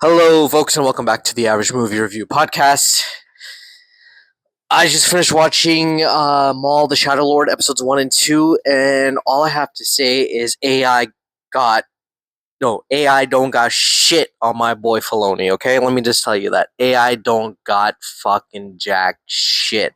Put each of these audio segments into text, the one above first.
Hello, folks, and welcome back to the Average Movie Review Podcast. I just finished watching Maul, the Shadow Lord, episodes 1 and 2, and all I have to say is got, AI don't got shit on my boy Filoni, okay? Let me just tell you that. AI don't got fucking jack shit.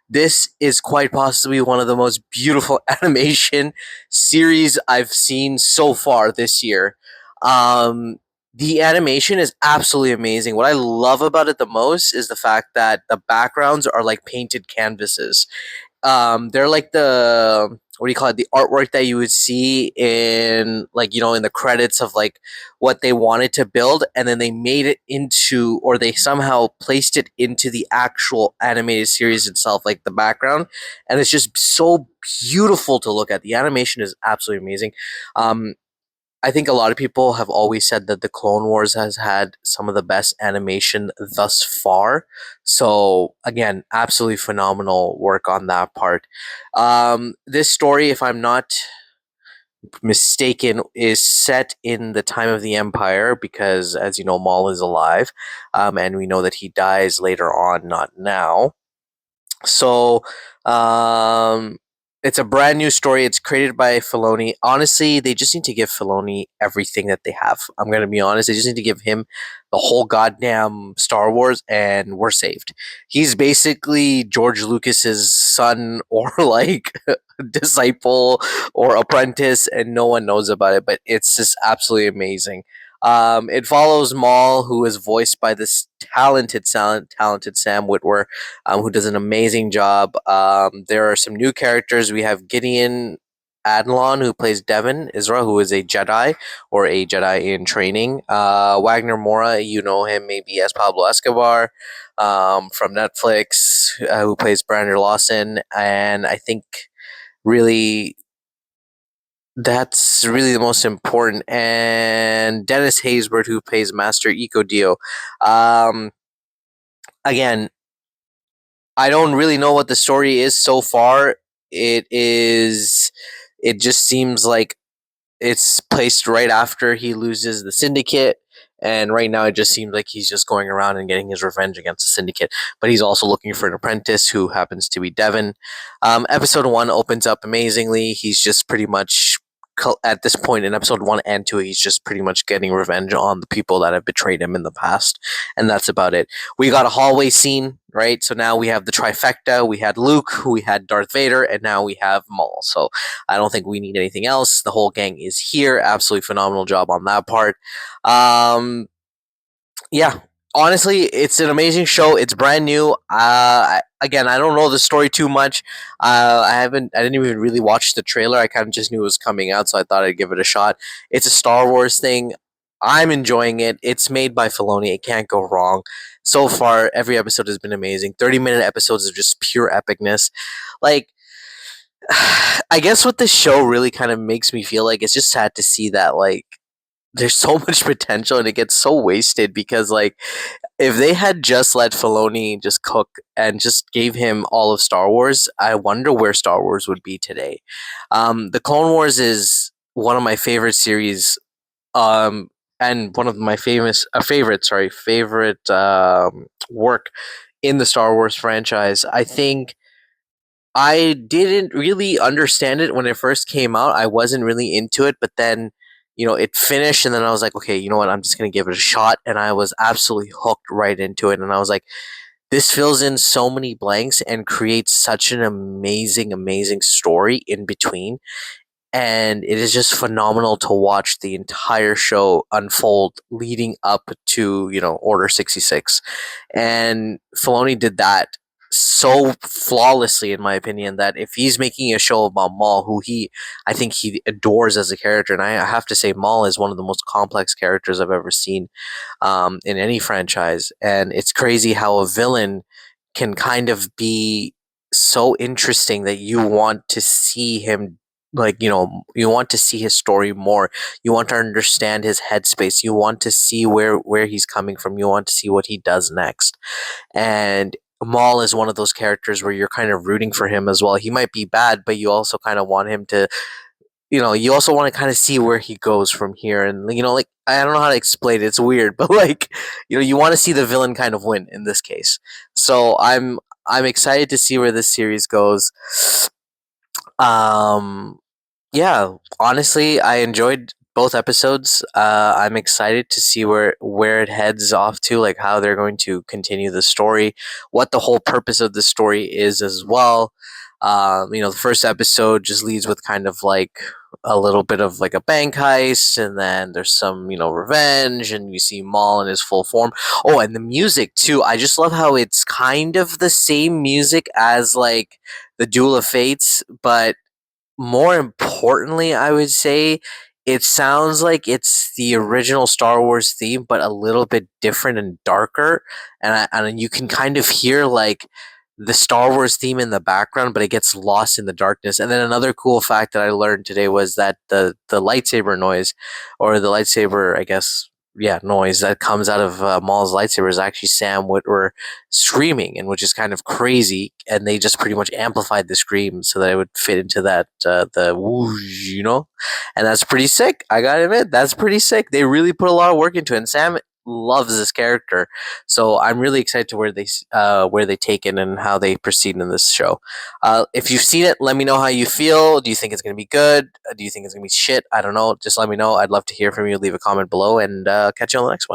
This is quite possibly one of the most beautiful animation series I've seen so far this year. Um, the animation is absolutely amazing. What I love about it the most is the fact that the backgrounds are like painted canvases. They're like the what do you call it, the artwork that you would see in, like, in the credits of like what they wanted to build, and then they made it into, or they somehow placed it into the actual animated series itself, like the background, and it's just so beautiful to look at. The animation is absolutely amazing. um I think a lot of people have always said that the Clone Wars has had some of the best animation thus far. So again, absolutely phenomenal work on that part. This story, if I'm not mistaken, is set in the time of the Empire because, as you know, Maul is alive, and we know that he dies later on, not now. So, um, it's a brand new story. It's created by Filoni. Honestly, they just need to give Filoni everything that they have. I'm gonna be honest. They just need to give him the whole goddamn Star Wars, and we're saved. He's basically George Lucas's son, or like disciple or apprentice, and no one knows about it. But it's just absolutely amazing. It follows Maul, who is voiced by this talented Sam Witwer, who does an amazing job. There are some new characters. We have Gideon Adlon, who plays Devin Isra, who is a Jedi, or a Jedi in training. Wagner Mora, you know him maybe as Pablo Escobar, from Netflix, who plays Brandon Lawson. And I think really that's really the most important. And Dennis Haysbert, who plays Master Eco Dio. Um, Again, I don't really know what the story is so far. It is. It just seems like it's placed right after he loses the syndicate, and right now it just seems like he's just going around and getting his revenge against the syndicate. But he's also looking for an apprentice who happens to be Devin. Episode 1 opens up amazingly. He's just pretty much, at this point in episode 1 and 2, he's just pretty much getting revenge on the people that have betrayed him in the past, and that's about it. We got a hallway scene, right? So now we have the trifecta. We had Luke, we had Darth Vader, and now we have Maul. So I don't think we need anything else. The whole gang is here. Absolutely phenomenal job on that part. Um, yeah, honestly, it's an amazing show. It's brand new. Again, I don't know the story too much. I didn't even really watch the trailer. I kind of just knew it was coming out, so I thought I'd give it a shot. It's a Star Wars thing. I'm enjoying it. It's made by Filoni. It can't go wrong. So far, every episode has been amazing. 30-minute episodes of just pure epicness. Like, I guess what this show really kind of makes me feel like, it's just sad to see that, like, there's so much potential and it gets so wasted because, like, if they had just let Filoni just cook and just gave him all of Star Wars, I wonder where Star Wars would be today. The Clone Wars is one of my favorite series, um, and one of my favorite work in the Star Wars franchise. I think I didn't really understand it when it first came out. I wasn't really into it, but then, it finished, and then I was like, okay, you know what? I'm just gonna give it a shot, and I was absolutely hooked right into it. And I was like, this fills in so many blanks and creates such an amazing story in between, and it is just phenomenal to watch the entire show unfold leading up to, Order 66. And Filoni did that so flawlessly, in my opinion, that if he's making a show about Maul, who I think he adores as a character, and I have to say Maul is one of the most complex characters I've ever seen, in any franchise. And it's crazy how a villain can kind of be so interesting that you want to see him, like, you want to see his story more. You want to understand his headspace. You want to see where he's coming from. You want to see what he does next. And Maul is one of those characters where you're kind of rooting for him as well. He might be bad, but you also kind of want him to you also want to kind of see where he goes from here, and like I don't know how to explain it. It's weird, but like you want to see the villain kind of win in this case. So I'm excited to see where this series goes. Um, yeah, honestly, I enjoyed both episodes. I'm excited to see where it heads off to, like how they're going to continue the story, what the whole purpose of the story is as well. The first episode just leads with kind of like a little bit of like a bank heist, and then there's some revenge, and you see Maul in his full form. Oh, and the music too. I just love how it's kind of the same music as like the Duel of Fates, but more importantly, I would say it sounds like it's the original Star Wars theme, but a little bit different and darker. And you can kind of hear like the Star Wars theme in the background, but it gets lost in the darkness. And then another cool fact that I learned today was that the lightsaber noise, or the lightsaber, I guess, yeah, noise that comes out of Maul's lightsaber is actually Sam Witwer screaming, and which is kind of crazy. And they just pretty much amplified the scream so that it would fit into that the whoosh, and that's pretty sick. I gotta admit, that's pretty sick. They really put a lot of work into it, and Sam loves this character, so I'm really excited to where they take it and how they proceed in this show. If you've seen it, let me know how you feel. Do you think it's gonna be good? Do you think it's gonna be shit? I don't know. Just let me know. I'd love to hear from you. Leave a comment below, and catch you on the next one.